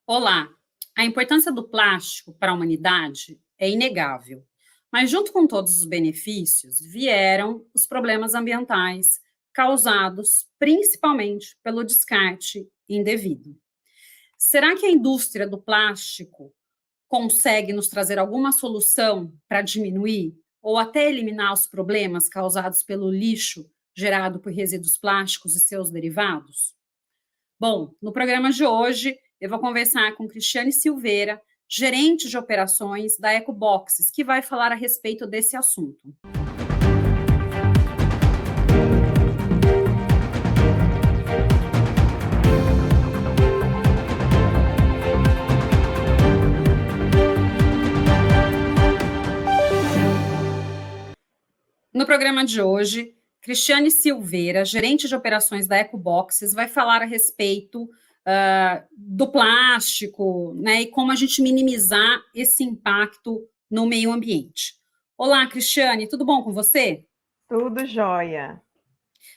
Olá! A importância do plástico para a humanidade é inegável, mas junto com todos os benefícios vieram os problemas ambientais causados principalmente pelo descarte indevido. Será que a indústria do plástico consegue nos trazer alguma solução para diminuir ou até eliminar os problemas causados pelo lixo gerado por resíduos plásticos e seus derivados? Bom, no programa de hoje eu vou conversar com Cristiane Silveira, gerente de operações da Ecoboxes, que vai falar a respeito desse assunto. No programa de hoje, Cristiane Silveira, gerente de operações da Ecoboxes, vai falar a respeito do plástico, né, e como a gente minimizar esse impacto no meio ambiente. Olá, Cristiane, tudo bom com você? Tudo jóia.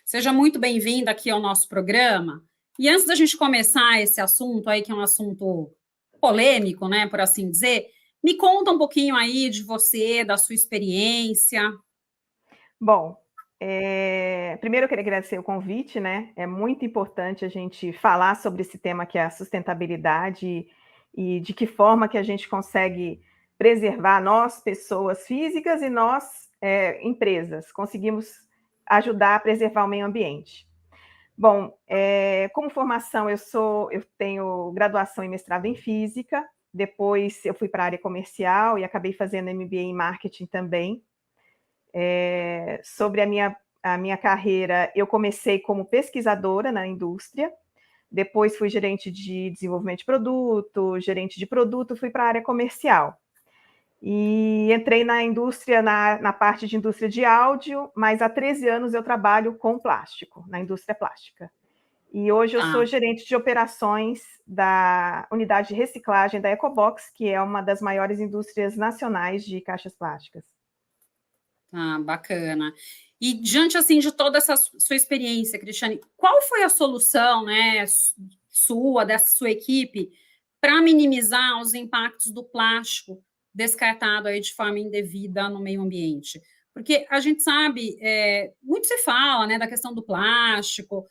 Seja muito bem-vinda aqui ao nosso programa. E antes da gente começar esse assunto aí, que é um assunto polêmico, né, por assim dizer, me conta um pouquinho aí de você, da sua experiência. Bom, primeiro eu queria agradecer o convite, né? É muito importante a gente falar sobre esse tema que é a sustentabilidade e de que forma que a gente consegue preservar nós, pessoas físicas, e nós, empresas, conseguimos ajudar a preservar o meio ambiente. Bom, como formação, eu tenho graduação e mestrado em física, depois eu fui para a área comercial e acabei fazendo MBA em marketing também. Sobre a minha carreira, eu comecei como pesquisadora na indústria, depois fui gerente de desenvolvimento de produto, fui para a área comercial. E entrei na indústria, na parte de indústria de áudio, mas há 13 anos eu trabalho com plástico, na indústria plástica. E hoje eu sou Ah, gerente de operações da unidade de reciclagem da Ecobox, que é uma das maiores indústrias nacionais de caixas plásticas. bacana. E diante assim de toda essa sua experiência, Cristiane, qual foi a solução, né, sua, dessa sua equipe, para minimizar os impactos do plástico descartado aí de forma indevida no meio ambiente? Porque a gente sabe, muito se fala, né, da questão do plástico,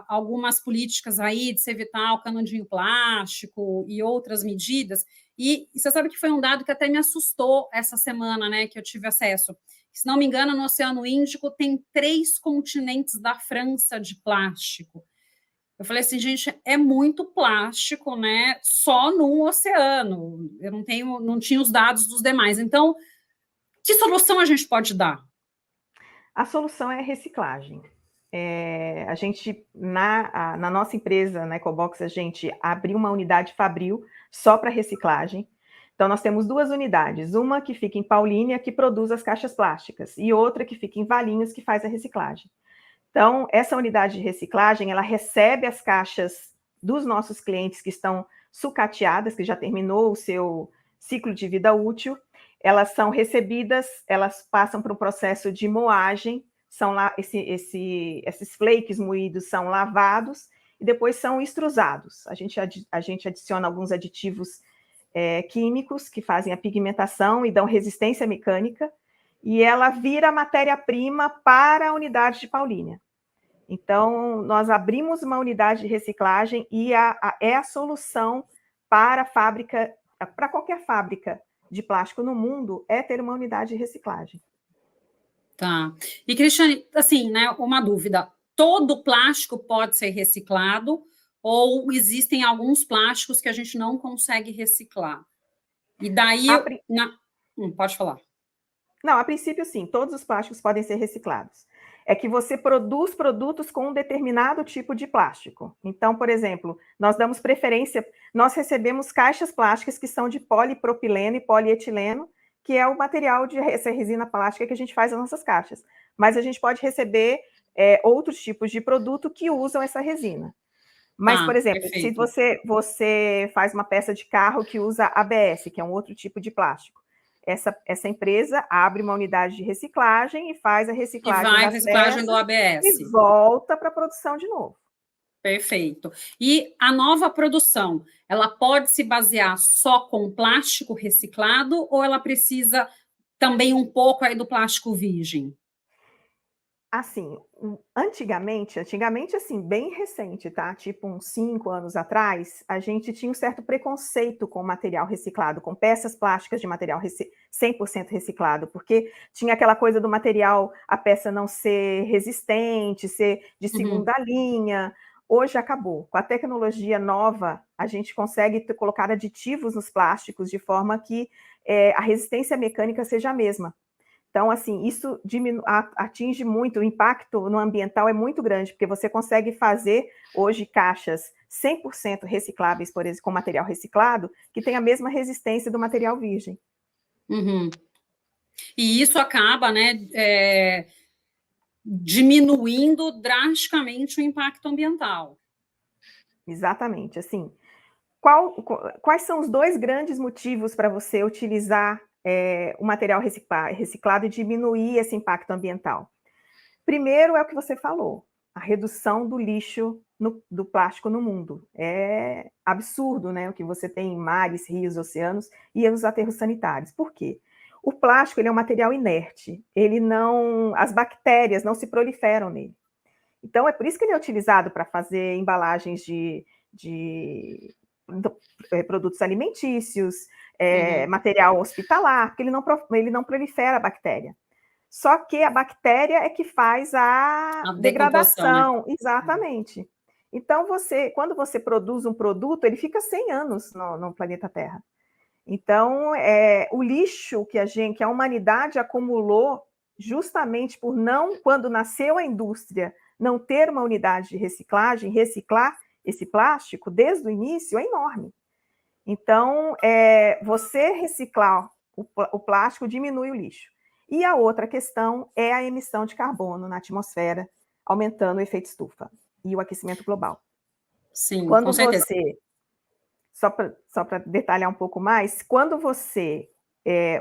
algumas políticas aí de se evitar o canudinho plástico e outras medidas. E você sabe que foi um dado que até me assustou essa semana, né, que eu tive acesso. Se não me engano, no Oceano Índico tem 3 continentes da França de plástico. Eu falei assim, gente, é muito plástico, né? Só num oceano. Eu não tinha os dados dos demais. Então, que solução a gente pode dar? A solução é a reciclagem. A gente, na nossa empresa, na Ecobox, a gente abriu uma unidade fabril só para reciclagem. Então, nós temos 2 unidades, uma que fica em Paulínia, que produz as caixas plásticas, e outra que fica em Valinhos, que faz a reciclagem. Então, essa unidade de reciclagem, ela recebe as caixas dos nossos clientes que estão sucateadas, que já terminou o seu ciclo de vida útil, elas são recebidas, elas passam para um processo de moagem, são lá, esses flakes moídos são lavados e depois são extrusados. A gente adiciona alguns aditivos químicos que fazem a pigmentação e dão resistência mecânica, e ela vira matéria-prima para a unidade de Paulínia. Então, nós abrimos uma unidade de reciclagem e é a solução para a fábrica, para qualquer fábrica de plástico no mundo, é ter uma unidade de reciclagem. Tá. E, Cristiane, assim, né, uma dúvida. Todo plástico pode ser reciclado ou existem alguns plásticos que a gente não consegue reciclar? E daí, A, pri- pode falar. não, a princípio, sim, todos os plásticos podem ser reciclados. É que você produz produtos com um determinado tipo de plástico. Então, por exemplo, nós damos preferência, nós recebemos caixas plásticas que são de polipropileno e polietileno, que é o material de essa resina plástica que a gente faz nas nossas caixas. Mas a gente pode receber outros tipos de produto que usam essa resina. Mas, por Tá, exemplo, se perfeito. você faz uma peça de carro que usa ABS, que é um outro tipo de plástico, essa empresa abre uma unidade de reciclagem e faz a E reciclagem vai das reciclagem do peças ABS. e volta para a produção de novo. Perfeito. E a nova produção, ela pode se basear só com plástico reciclado ou ela precisa também um pouco aí do plástico virgem? Assim, antigamente, assim, bem recente, tá? Tipo uns 5 anos atrás, a gente tinha um certo preconceito com material reciclado, com peças plásticas de material 100% reciclado, porque tinha aquela coisa do material, a peça não ser resistente, ser de Uhum. segunda linha. Hoje acabou. Com a tecnologia nova, a gente consegue colocar aditivos nos plásticos de forma que a resistência mecânica seja a mesma. Então, assim, isso atinge muito, o impacto no ambiental é muito grande, porque você consegue fazer hoje caixas 100% recicláveis, por exemplo, com material reciclado, que tem a mesma resistência do material virgem. Uhum. E isso acaba, né, diminuindo drasticamente o impacto ambiental. Exatamente, assim. Quais são os dois grandes motivos para você utilizar o material reciclado e diminuir esse impacto ambiental? Primeiro é o que você falou, a redução do lixo do plástico no mundo. É absurdo, né? O que você tem em mares, rios, oceanos e os aterros sanitários. Por quê? O plástico ele é um material inerte, as bactérias não se proliferam nele. Então é por isso que ele é utilizado para fazer embalagens de produtos alimentícios, material hospitalar, porque ele não prolifera a bactéria. Só que a bactéria é que faz a A decomposição, né? degradação, exatamente. Então, quando você produz um produto, ele fica 100 anos no planeta Terra. Então, o lixo que a humanidade acumulou, justamente por não, quando nasceu a indústria, não ter uma unidade de reciclagem, reciclar esse plástico desde o início, é enorme. Então, você reciclar o plástico diminui o lixo. E a outra questão é a emissão de carbono na atmosfera, aumentando o efeito estufa e o aquecimento global. Sim, com Quando certeza. você, só para detalhar um pouco mais, quando você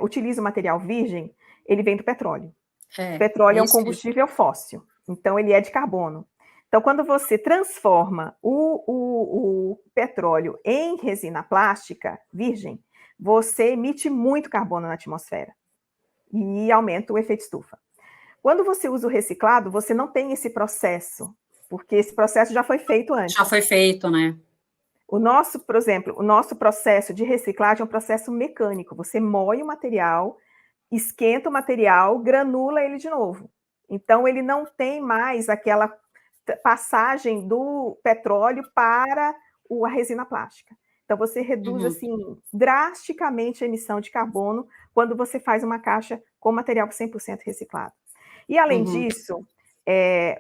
utiliza o material virgem, ele vem do petróleo. O É petróleo é um isso mesmo. combustível fóssil, então ele é de carbono. Então, quando você transforma o petróleo em resina plástica virgem, você emite muito carbono na atmosfera e aumenta o efeito estufa. Quando você usa o reciclado, você não tem esse processo, porque esse processo já foi feito Já antes. foi feito, né? Por exemplo, o nosso processo de reciclagem é um processo mecânico. Você moe o material, esquenta o material, granula ele de novo. Então, ele não tem mais aquela passagem do petróleo para a resina plástica. Então, você reduz, Uhum. assim, drasticamente a emissão de carbono quando você faz uma caixa com material 100% reciclado. E, além Uhum. disso,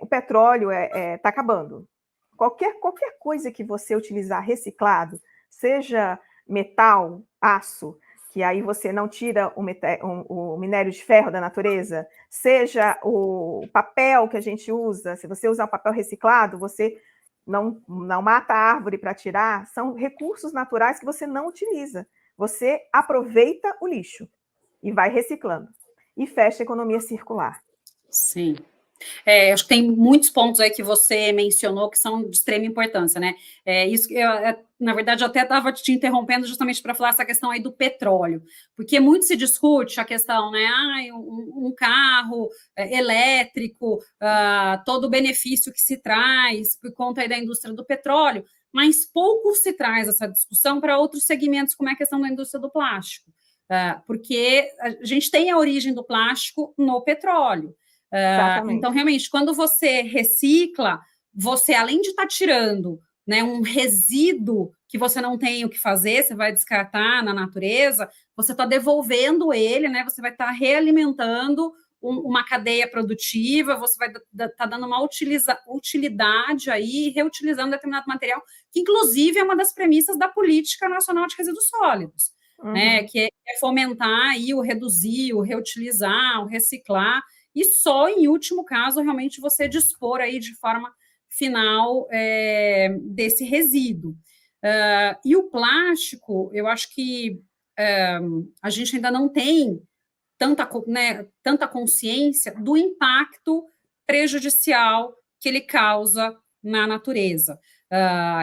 o petróleo está acabando. Qualquer coisa que você utilizar reciclado, seja metal, aço, que aí você não tira o minério de ferro da natureza, seja o papel que a gente usa, se você usar o papel reciclado, você não mata a árvore para tirar, são recursos naturais que você não utiliza. Você aproveita o lixo e vai reciclando. E fecha a economia circular. Sim. Acho que tem muitos pontos aí que você mencionou que são de extrema importância, né? Isso na verdade, eu até estava te interrompendo justamente para falar essa questão aí do petróleo, porque muito se discute a questão, né? Um carro elétrico, todo o benefício que se traz por conta aí da indústria do petróleo, mas pouco se traz essa discussão para outros segmentos, como é a questão da indústria do plástico, porque a gente tem a origem do plástico no petróleo. Então, Exatamente. realmente, quando você recicla, você, além de estar tirando, né, um resíduo que você não tem o que fazer, você vai descartar na natureza, você está devolvendo ele, né, você vai estar realimentando uma cadeia produtiva, você vai estar dando uma utilidade aí, reutilizando determinado material, que inclusive é uma das premissas da Política Nacional de Resíduos Sólidos, né, Uhum. que é fomentar aí o reduzir, o reutilizar, o reciclar, e só em último caso realmente você dispor aí de forma final desse resíduo. E o plástico, eu acho que a gente ainda não tem tanta consciência do impacto prejudicial que ele causa na natureza.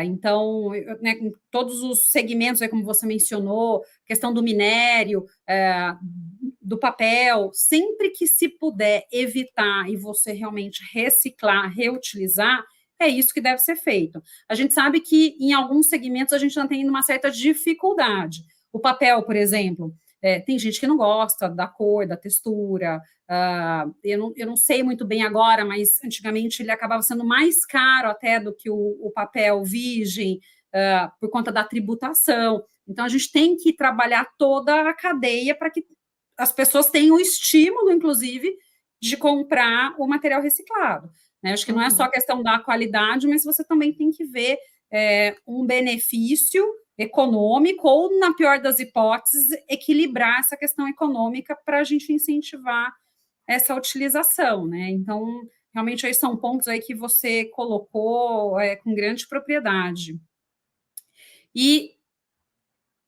Então, né, com todos os segmentos, aí, como você mencionou, questão do minério, do papel, sempre que se puder evitar e você realmente reciclar, reutilizar, é isso que deve ser feito. A gente sabe que em alguns segmentos a gente está tendo uma certa dificuldade. O papel, por exemplo, tem gente que não gosta da cor, da textura. Eu não sei muito bem agora, mas antigamente ele acabava sendo mais caro até do que o papel virgem, por conta da tributação. Então, a gente tem que trabalhar toda a cadeia para que as pessoas tenham o estímulo, inclusive, de comprar o material reciclado. Né? Acho que não é só a questão da qualidade, mas você também tem que ver um benefício econômico ou, na pior das hipóteses, equilibrar essa questão econômica para a gente incentivar essa utilização, né? Então, realmente, aí são pontos aí que você colocou com grande propriedade. E,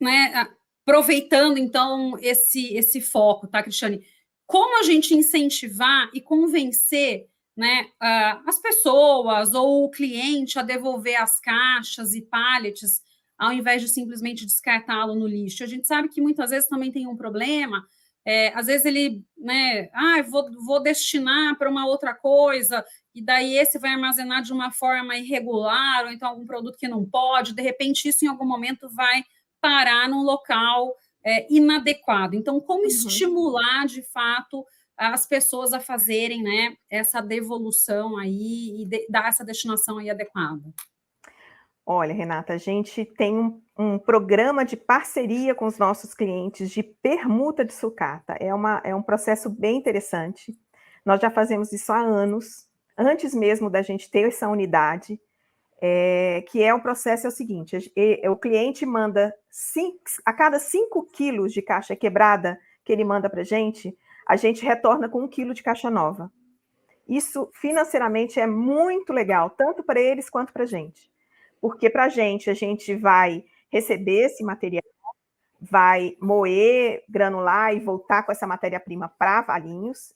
né, aproveitando, então, esse foco, tá, Cristiane? Como a gente incentivar e convencer, né, as pessoas ou o cliente a devolver as caixas e pallets, ao invés de simplesmente descartá-lo no lixo? A gente sabe que muitas vezes também tem um problema, às vezes ele, né, vou destinar para uma outra coisa, e daí esse vai armazenar de uma forma irregular, ou então algum produto que não pode, de repente isso em algum momento vai parar num local inadequado. Então, como estimular, de fato, as pessoas a fazerem, né, essa devolução aí e dar essa destinação aí adequada? Olha, Renata, a gente tem um programa de parceria com os nossos clientes de permuta de sucata. É um processo bem interessante. Nós já fazemos isso há anos, antes mesmo da gente ter essa unidade, que é o processo é o seguinte, o cliente manda a cada 5 quilos de caixa quebrada que ele manda para a gente retorna com 1 quilo de caixa nova. Isso financeiramente é muito legal, tanto para eles quanto para a gente. Porque para a gente vai receber esse material, vai moer, granular e voltar com essa matéria-prima para Valinhos,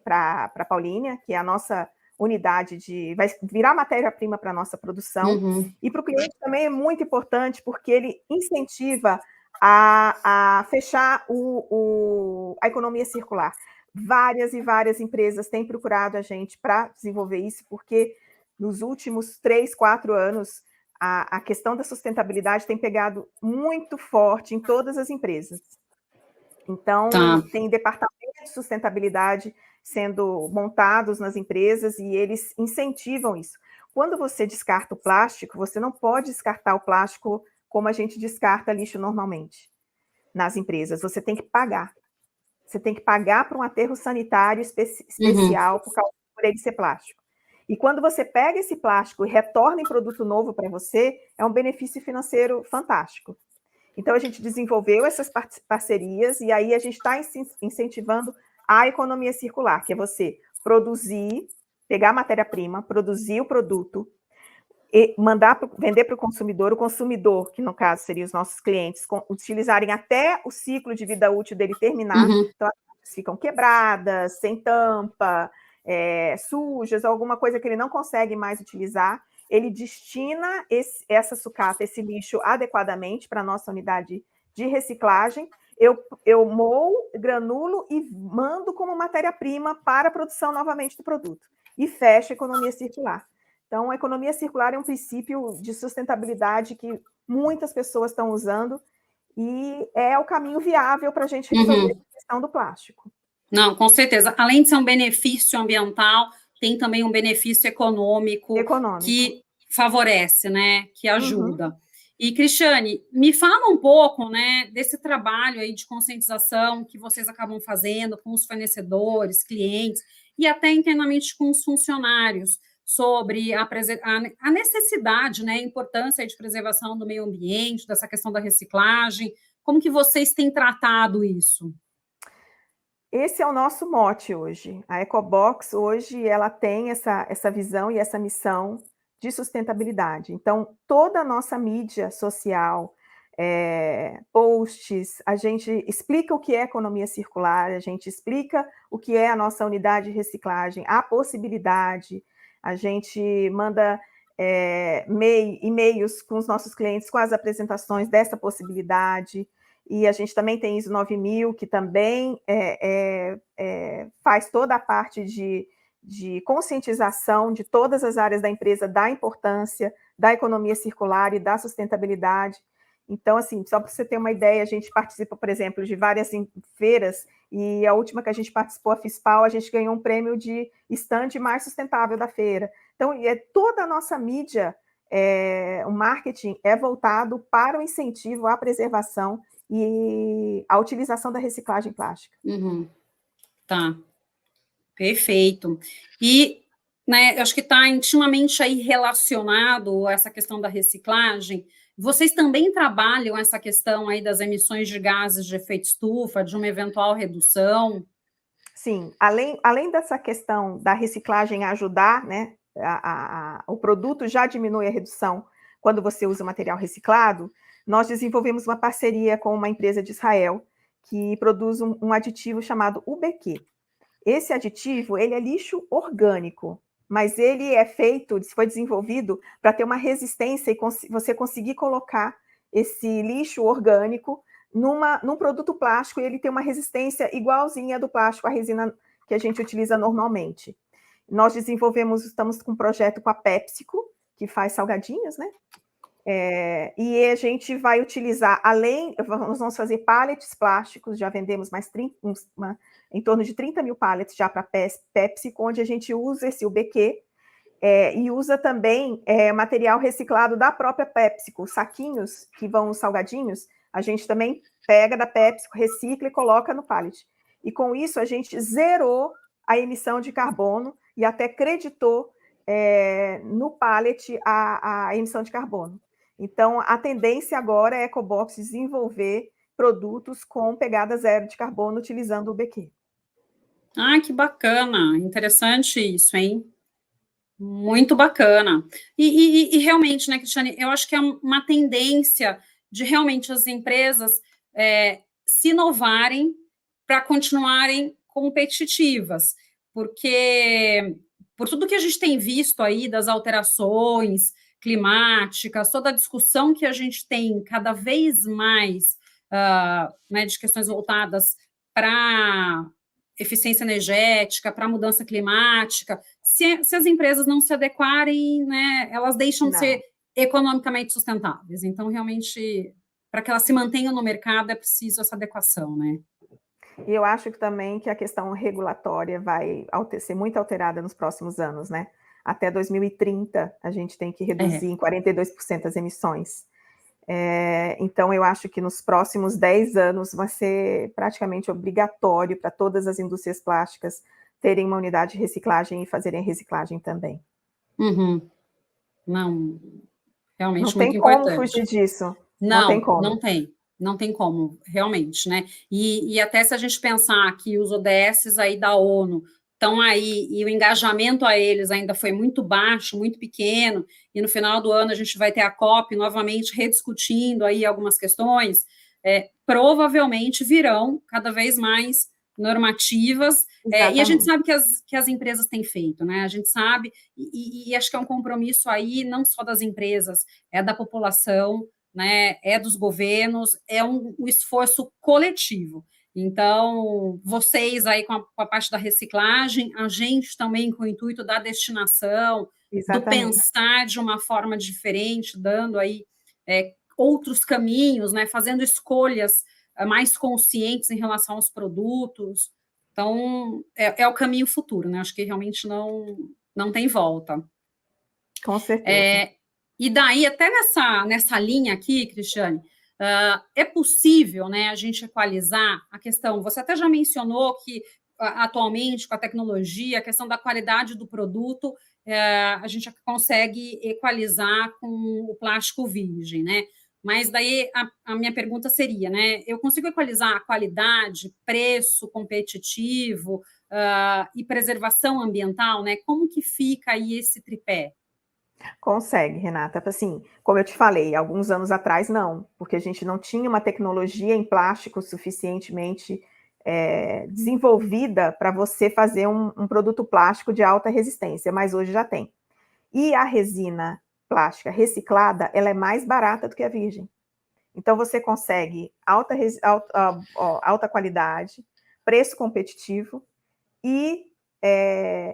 para Paulínia, que é a nossa unidade vai virar matéria-prima para a nossa produção. E para o cliente também é muito importante, porque ele incentiva a fechar a economia circular. Várias e várias empresas têm procurado a gente para desenvolver isso, porque nos últimos 3, 4 anos, a questão da sustentabilidade tem pegado muito forte em todas as empresas. Então, tem departamentos de sustentabilidade sendo montados nas empresas e eles incentivam isso. Quando você descarta o plástico, você não pode descartar o plástico como a gente descarta lixo normalmente nas empresas. Você tem que pagar. Você tem que pagar para um aterro sanitário especial por ele ser plástico. E quando você pega esse plástico e retorna em produto novo para você, é um benefício financeiro fantástico. Então, a gente desenvolveu essas parcerias e aí a gente está incentivando a economia circular, que é você produzir, pegar a matéria-prima, produzir o produto, e vender para o consumidor, que no caso seriam os nossos clientes, utilizarem até o ciclo de vida útil dele terminar. Então, as ficam quebradas, sem tampa, sujas, alguma coisa que ele não consegue mais utilizar, ele destina essa sucata, esse lixo adequadamente para a nossa unidade de reciclagem, eu moo, granulo e mando como matéria-prima para a produção novamente do produto. E fecha a economia circular. Então, a economia circular é um princípio de sustentabilidade que muitas pessoas estão usando e é o caminho viável para a gente resolver a questão do plástico. Não, com certeza. Além de ser um benefício ambiental, tem também um benefício econômico. Que favorece, né? Que ajuda. E, Cristiane, me fala um pouco, né, desse trabalho aí de conscientização que vocês acabam fazendo com os fornecedores, clientes e até internamente com os funcionários sobre a necessidade, né, a importância de preservação do meio ambiente, dessa questão da reciclagem. Como que vocês têm tratado isso? Esse é o nosso mote hoje. A Ecobox, hoje, ela tem essa visão e essa missão de sustentabilidade. Então, toda a nossa mídia social, posts, a gente explica o que é economia circular, a gente explica o que é a nossa unidade de reciclagem, a possibilidade, a gente manda e-mails com os nossos clientes, com as apresentações dessa possibilidade, e a gente também tem ISO 9000, que também faz toda a parte de conscientização de todas as áreas da empresa da importância da economia circular e da sustentabilidade. Então, assim, só para você ter uma ideia, a gente participa, por exemplo, de várias feiras, e a última que a gente participou, a FISPAL, a gente ganhou um prêmio de stand mais sustentável da feira. Então, toda a nossa mídia, o marketing é voltado para o incentivo à preservação e à utilização da reciclagem plástica. Uhum. Tá, perfeito. E, né, eu acho que está intimamente aí relacionado a essa questão da reciclagem. Vocês também trabalham essa questão aí das emissões de gases de efeito estufa, de uma eventual redução? Sim, além dessa questão da reciclagem ajudar, né, o produto já diminui a redução quando você usa material reciclado, nós desenvolvemos uma parceria com uma empresa de Israel que produz um aditivo chamado UBQ. Esse aditivo, ele é lixo orgânico, mas ele foi desenvolvido para ter uma resistência e você conseguir colocar esse lixo orgânico num produto plástico, e ele tem uma resistência igualzinha do plástico, a resina que a gente utiliza normalmente. Nós estamos com um projeto com a PepsiCo, que faz salgadinhos, né? E a gente vai utilizar, nós vamos fazer pallets plásticos, já vendemos em torno de 30 mil pallets já para PepsiCo, onde a gente usa esse UBQ, e usa também material reciclado da própria PepsiCo, saquinhos que vão os salgadinhos, a gente também pega da PepsiCo, recicla e coloca no pallet. E com isso a gente zerou a emissão de carbono e até creditou no pallet a emissão de carbono. Então, a tendência agora é a Ecobox desenvolver produtos com pegada zero de carbono utilizando o UBQ. Ah, que bacana, interessante isso, hein? Muito bacana. E realmente, né, Cristiane, eu acho que é uma tendência de realmente as empresas se inovarem para continuarem competitivas, porque por tudo que a gente tem visto aí das alterações climáticas, toda a discussão que a gente tem cada vez mais né, de questões voltadas para eficiência energética, para mudança climática, se as empresas não se adequarem, né, elas deixam de ser economicamente sustentáveis. Então, realmente, para que elas se mantenham no mercado, é preciso essa adequação, né? E eu acho que também que a questão regulatória vai ser muito alterada nos próximos anos, né? Até 2030, a gente tem que reduzir em 42% as emissões. Então, eu acho que nos próximos 10 anos vai ser praticamente obrigatório para todas as indústrias plásticas terem uma unidade de reciclagem e fazerem reciclagem também. Uhum. Não, realmente não muito tem como importante. fugir disso. Não tem como. Não tem como, realmente, né? E até se a gente pensar que os ODSs aí da ONU estão aí e o engajamento a eles ainda foi muito baixo, muito pequeno, e no final do ano a gente vai ter a COP novamente rediscutindo aí algumas questões, provavelmente virão cada vez mais normativas, e a gente sabe que as empresas têm feito, né? A gente sabe, e acho que é um compromisso aí não só das empresas, é da população, né, é dos governos, é um esforço coletivo. Então, vocês aí com a parte da reciclagem, a gente também com o intuito da destinação, do pensar de uma forma diferente, dando aí outros caminhos, né, fazendo escolhas mais conscientes em relação aos produtos. Então, é o caminho futuro, né? Acho que realmente não tem volta. Com certeza. E daí, até nessa linha aqui, Cristiane, é possível, né, a gente equalizar a questão, você até já mencionou que atualmente, com a tecnologia, a questão da qualidade do produto, a gente consegue equalizar com o plástico virgem, né? Mas daí a minha pergunta seria, né, eu consigo equalizar a qualidade, preço competitivo e preservação ambiental, né? Como que fica aí esse tripé? Consegue, Renata. Assim, como eu te falei, alguns anos atrás não, porque a gente não tinha uma tecnologia em plástico suficientemente desenvolvida para você fazer um produto plástico de alta resistência, mas hoje já tem. E a resina plástica reciclada, ela é mais barata do que a virgem. Então, você consegue alta qualidade, preço competitivo e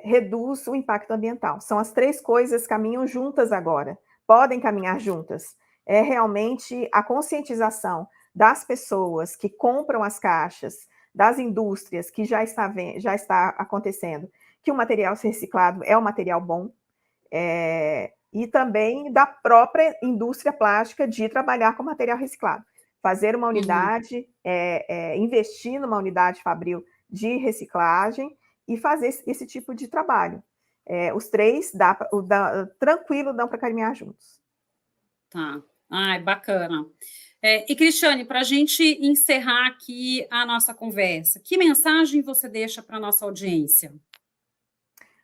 reduz o impacto ambiental. São as 3 coisas que caminham juntas agora, podem caminhar juntas. É realmente a conscientização das pessoas que compram as caixas, das indústrias que já está acontecendo, que o material reciclado é um material bom, e também da própria indústria plástica de trabalhar com material reciclado. Fazer uma unidade, investir numa unidade fabril de reciclagem e fazer esse tipo de trabalho. Os 3, tranquilo, dão para caminhar juntos. Tá. Ai, bacana. E, Cristiane, para a gente encerrar aqui a nossa conversa, que mensagem você deixa para a nossa audiência?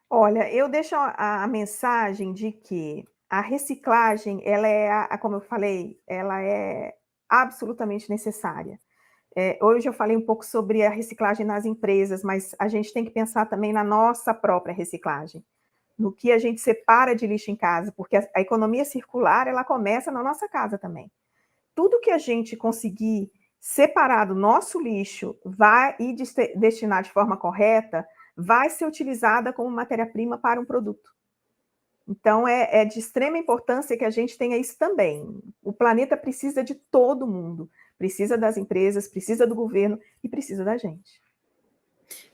Olha, eu deixo a mensagem de que a reciclagem, ela é, como eu falei, ela é absolutamente necessária. Hoje eu falei um pouco sobre a reciclagem nas empresas, mas a gente tem que pensar também na nossa própria reciclagem, no que a gente separa de lixo em casa, porque a economia circular, ela começa na nossa casa também. Tudo que a gente conseguir separar do nosso lixo e destinar de forma correta, vai ser utilizada como matéria-prima para um produto. Então, é de extrema importância que a gente tenha isso também. O planeta precisa de todo mundo, precisa das empresas, precisa do governo e precisa da gente.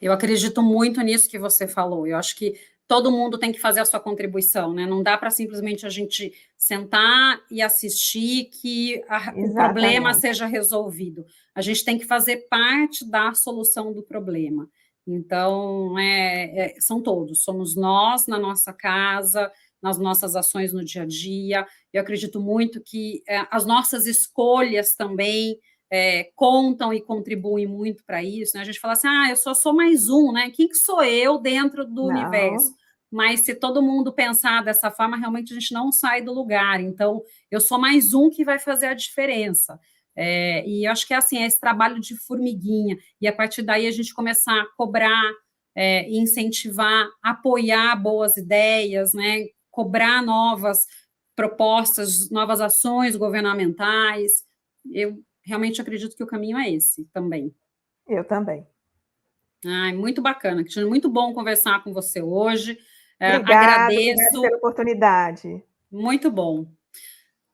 Eu acredito muito nisso que você falou. Eu acho que todo mundo tem que fazer a sua contribuição, né? Não dá para simplesmente a gente sentar e assistir que o problema seja resolvido. A gente tem que fazer parte da solução do problema. Então, são todos, somos nós na nossa casa, nas nossas ações no dia a dia. Eu acredito muito que as nossas escolhas também contam e contribuem muito para isso, né? A gente fala assim, eu só sou mais um, né? Quem que sou eu dentro do universo? Mas se todo mundo pensar dessa forma, realmente a gente não sai do lugar. Então, eu sou mais um que vai fazer a diferença. E eu acho que é assim, esse trabalho de formiguinha, e a partir daí a gente começar a cobrar, incentivar, apoiar boas ideias, né? Cobrar novas propostas, novas ações governamentais. Eu realmente acredito que o caminho é esse também. Eu também. Muito bacana, Cristina, muito bom conversar com você hoje. Obrigada Agradeço. Pela oportunidade. Muito bom.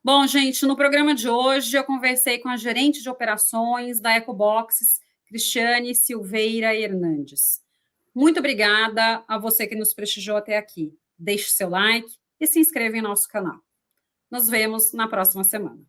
Bom, gente, no programa de hoje eu conversei com a gerente de operações da Ecoboxes, Cristiane Silveira Hernandes. Muito obrigada a você que nos prestigiou até aqui. Deixe seu like e se inscreva em nosso canal. Nos vemos na próxima semana.